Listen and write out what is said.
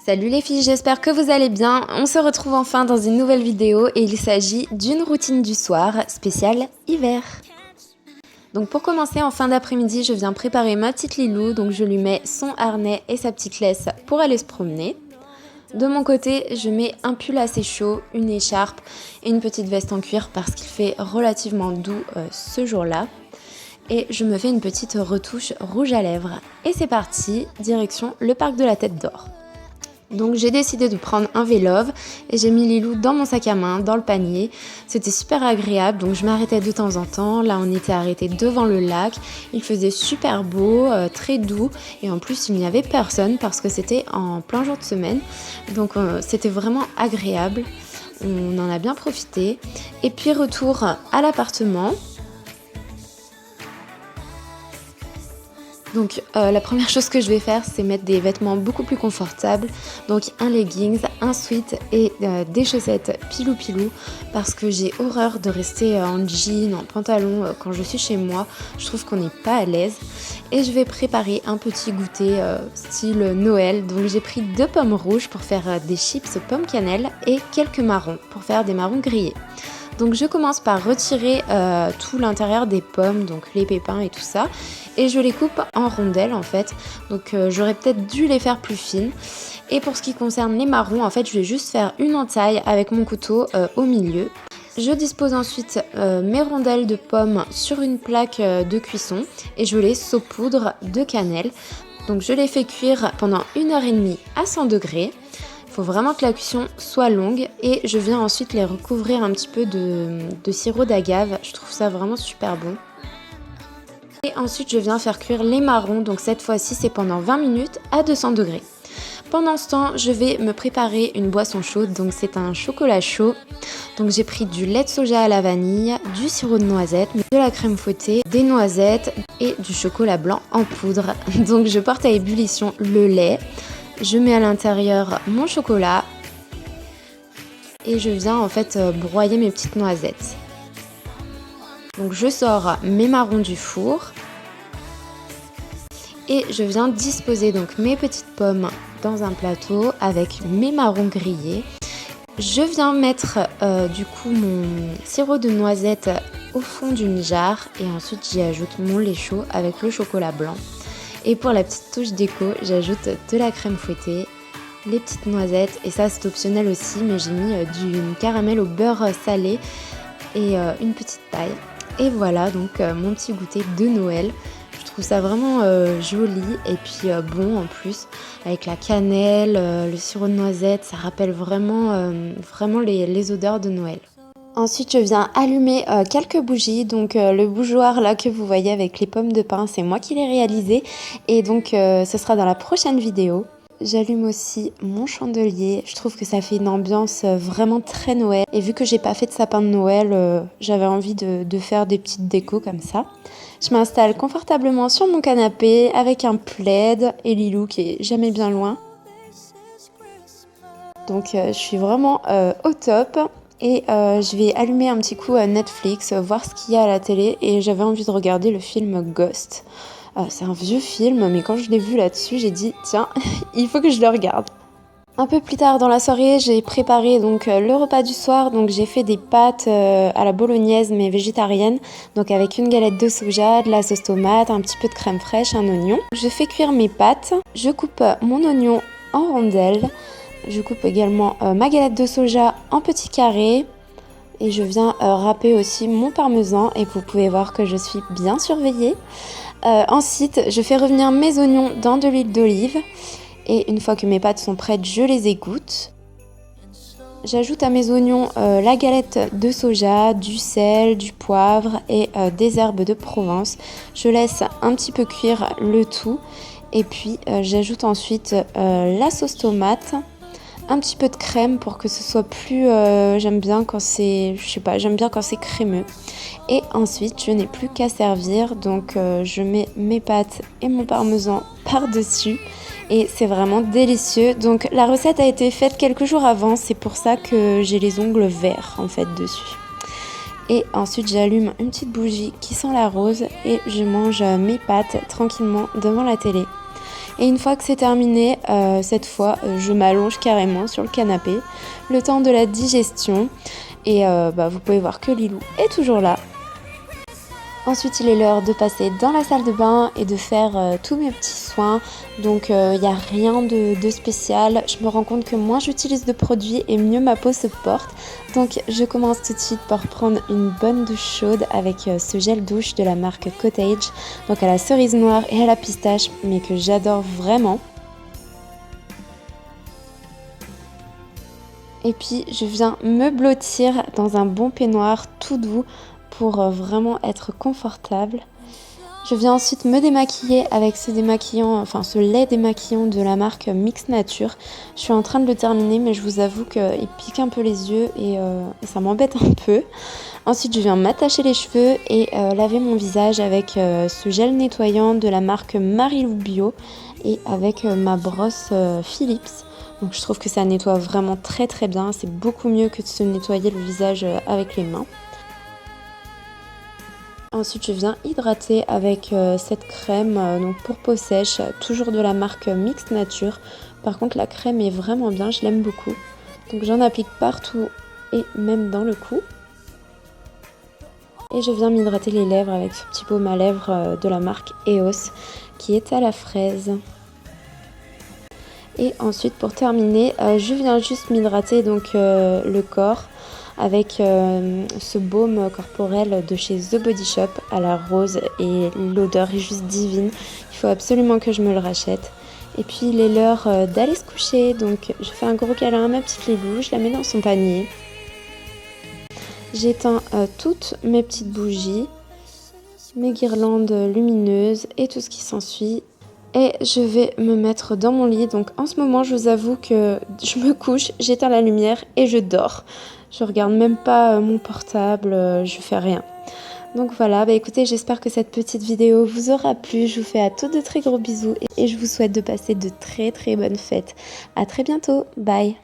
Salut les filles, j'espère que vous allez bien. On se retrouve enfin dans une nouvelle vidéo et il s'agit d'une routine du soir spéciale hiver. Donc pour commencer, en fin d'après-midi, je viens préparer ma petite Lilou. Donc je lui mets son harnais et sa petite laisse pour aller se promener. De mon côté, je mets un pull assez chaud, une écharpe et une petite veste en cuir parce qu'il fait relativement doux ce jour-là. Et je me fais une petite retouche rouge à lèvres. Et c'est parti, direction le parc de la Tête d'Or. Donc j'ai décidé de prendre un vélove et j'ai mis Lilou dans mon sac à main, dans le panier. C'était super agréable, donc je m'arrêtais de temps en temps. Là on était arrêté devant le lac, il faisait super beau, très doux et en plus il n'y avait personne parce que c'était en plein jour de semaine. Donc c'était vraiment agréable, on en a bien profité. Et puis retour à l'appartement. Donc la première chose que je vais faire, c'est mettre des vêtements beaucoup plus confortables. Donc un leggings, un sweat et des chaussettes pilou parce que j'ai horreur de rester en jean, en pantalon quand je suis chez moi. Je trouve qu'on n'est pas à l'aise. Et je vais préparer un petit goûter style Noël. Donc j'ai pris 2 pommes rouges pour faire des chips pommes cannelle et quelques marrons pour faire des marrons grillés. Donc je commence par retirer tout l'intérieur des pommes, donc les pépins et tout ça. Et je les coupe en rondelles en fait. Donc j'aurais peut-être dû les faire plus fines. Et pour ce qui concerne les marrons, en fait je vais juste faire une entaille avec mon couteau au milieu. Je dispose ensuite mes rondelles de pommes sur une plaque de cuisson. Et je les saupoudre de cannelle. Donc je les fais cuire pendant 1h30 à 100 degrés. Il faut vraiment que la cuisson soit longue et je viens ensuite les recouvrir un petit peu de sirop d'agave. Je trouve ça vraiment super bon. Et ensuite je viens faire cuire les marrons, donc cette fois-ci c'est pendant 20 minutes à 200 degrés. Pendant ce temps, je vais me préparer une boisson chaude, donc c'est un chocolat chaud. Donc j'ai pris du lait de soja à la vanille, du sirop de noisette, de la crème fouettée, des noisettes et du chocolat blanc en poudre. Donc je porte à ébullition le lait. Je mets à l'intérieur mon chocolat et je viens en fait broyer mes petites noisettes. Donc je sors mes marrons du four et je viens disposer donc mes petites pommes dans un plateau avec mes marrons grillés. Je viens mettre du coup mon sirop de noisette au fond d'une jarre et ensuite j'y ajoute mon lait chaud avec le chocolat blanc. Et pour la petite touche déco, j'ajoute de la crème fouettée, les petites noisettes, et ça c'est optionnel aussi, mais j'ai mis du caramel au beurre salé et une petite paille. Et voilà donc mon petit goûter de Noël. Je trouve ça vraiment joli et puis bon en plus, avec la cannelle, le sirop de noisette, ça rappelle vraiment les odeurs de Noël. Ensuite, je viens allumer quelques bougies. Donc le bougeoir là que vous voyez avec les pommes de pin, c'est moi qui l'ai réalisé. Et donc ce sera dans la prochaine vidéo. J'allume aussi mon chandelier. Je trouve que ça fait une ambiance vraiment très Noël. Et vu que j'ai pas fait de sapin de Noël, j'avais envie de faire des petites décos comme ça. Je m'installe confortablement sur mon canapé avec un plaid et Lilou qui est jamais bien loin. Donc je suis vraiment au top. Et je vais allumer un petit coup à Netflix, voir ce qu'il y a à la télé et j'avais envie de regarder le film Ghost. C'est un vieux film, mais quand je l'ai vu là-dessus, j'ai dit tiens, il faut que je le regarde. Un peu plus tard dans la soirée, j'ai préparé donc le repas du soir. Donc j'ai fait des pâtes à la bolognaise mais végétarienne, donc avec une galette de soja, de la sauce tomate, un petit peu de crème fraîche, un oignon. Je fais cuire mes pâtes, je coupe mon oignon en rondelles. Je coupe également ma galette de soja en petits carrés et je viens râper aussi mon parmesan et vous pouvez voir que je suis bien surveillée. Ensuite, je fais revenir mes oignons dans de l'huile d'olive et une fois que mes pâtes sont prêtes, je les égoutte. J'ajoute à mes oignons la galette de soja, du sel, du poivre et des herbes de Provence. Je laisse un petit peu cuire le tout et puis j'ajoute ensuite la sauce tomate. Un petit peu de crème pour que ce soit plus... j'aime bien quand c'est... j'aime bien quand c'est crémeux. Et ensuite, je n'ai plus qu'à servir. Donc, je mets mes pâtes et mon parmesan par-dessus. Et c'est vraiment délicieux. Donc, la recette a été faite quelques jours avant. C'est pour ça que j'ai les ongles verts, en fait, dessus. Et ensuite, j'allume une petite bougie qui sent la rose. Et je mange mes pâtes tranquillement devant la télé. Et une fois que c'est terminé, cette fois, je m'allonge carrément sur le canapé, le temps de la digestion. Et vous pouvez voir que Lilou est toujours là. Ensuite, il est l'heure de passer dans la salle de bain et de faire tous mes petits soins. Donc, il n'y a rien de spécial. Je me rends compte que moins j'utilise de produits et mieux ma peau se porte. Donc, je commence tout de suite par prendre une bonne douche chaude avec ce gel douche de la marque Cottage. Donc, à la cerise noire et à la pistache, mais que j'adore vraiment. Et puis, je viens me blottir dans un bon peignoir tout doux pour vraiment être confortable. Je viens ensuite me démaquiller avec ce lait démaquillant de la marque Mix Nature. Je suis en train de le terminer, mais je vous avoue qu'il pique un peu les yeux et ça m'embête un peu. Ensuite, je viens m'attacher les cheveux et laver mon visage avec ce gel nettoyant de la marque Marilou Bio et avec ma brosse Philips. Donc je trouve que ça nettoie vraiment très très bien. C'est beaucoup mieux que de se nettoyer le visage avec les mains. Ensuite, je viens hydrater avec cette crème donc pour peau sèche, toujours de la marque Mix Nature. Par contre, la crème est vraiment bien, je l'aime beaucoup. Donc j'en applique partout et même dans le cou. Et je viens m'hydrater les lèvres avec ce petit baume à lèvres de la marque EOS qui est à la fraise. Et ensuite, pour terminer, je viens juste m'hydrater donc le corps avec ce baume corporel de chez The Body Shop à la rose et l'odeur est juste divine. Il faut absolument que je me le rachète. Et puis il est l'heure d'aller se coucher, donc je fais un gros câlin à ma petite Lilou, je la mets dans son panier. J'éteins toutes mes petites bougies, mes guirlandes lumineuses et tout ce qui s'ensuit. Et je vais me mettre dans mon lit. Donc en ce moment, je vous avoue que je me couche, j'éteins la lumière et je dors. Je regarde même pas mon portable, je fais rien. Donc voilà, écoutez, j'espère que cette petite vidéo vous aura plu. Je vous fais à tous de très gros bisous et je vous souhaite de passer de très très bonnes fêtes. À très bientôt, bye!